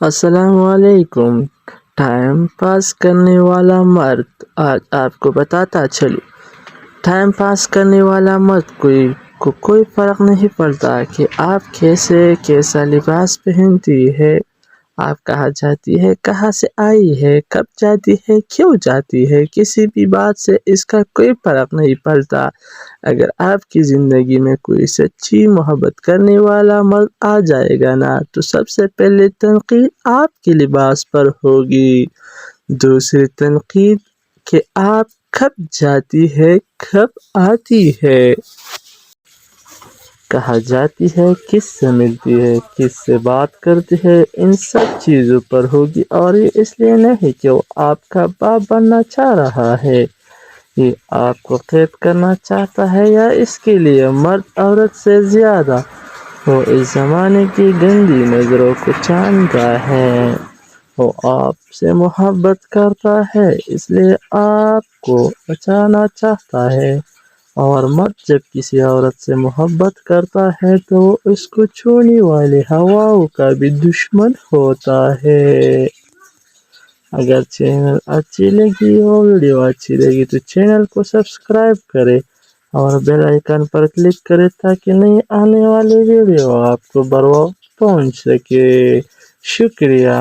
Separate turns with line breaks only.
السلام علیکم۔ Time pass کرنے والا مرد آج آپ کو بتاتا چلوں۔ ٹائم پاس کرنے والا مرد کو کوئی فرق نہیں پڑتا کہ آپ کیسا لباس پہنتی ہے، آپ کہاں جاتی ہے، کہاں سے آئی ہے، کب جاتی ہے، کیوں جاتی ہے، کسی بھی بات سے اس کا کوئی فرق نہیں پڑتا۔ اگر آپ کی زندگی میں کوئی سچی محبت کرنے والا مرد آ جائے گا نا، تو سب سے پہلے تنقید آپ کے لباس پر ہوگی، دوسری تنقید کہ آپ کب جاتی ہے، کب آتی ہے، کہاں جاتی ہے، کس سے ملتی ہے، کس سے بات کرتی ہے، ان سب چیزوں پر ہوگی۔ اور یہ اس لیے نہیں کہ وہ آپ کا باپ بننا چاہ رہا ہے، یہ آپ کو قید کرنا چاہتا ہے، یا اس کے لیے مرد عورت سے زیادہ وہ اس زمانے کی گندی نظروں کو جانتا ہے۔ وہ آپ سے محبت کرتا ہے، اس لیے آپ کو بچانا چاہتا ہے، اور مرد جب کسی عورت سے محبت کرتا ہے تو وہ اس کو چھونے والے ہواؤں کا بھی دشمن ہوتا ہے۔ اگر چینل اچھی لگی ہو، ویڈیو اچھی لگی تو چینل کو سبسکرائب کرے اور بیل آئیکن پر کلک کرے تاکہ نئی آنے والی ویڈیو آپ کو بر وقت پہنچ سکے۔ شکریہ۔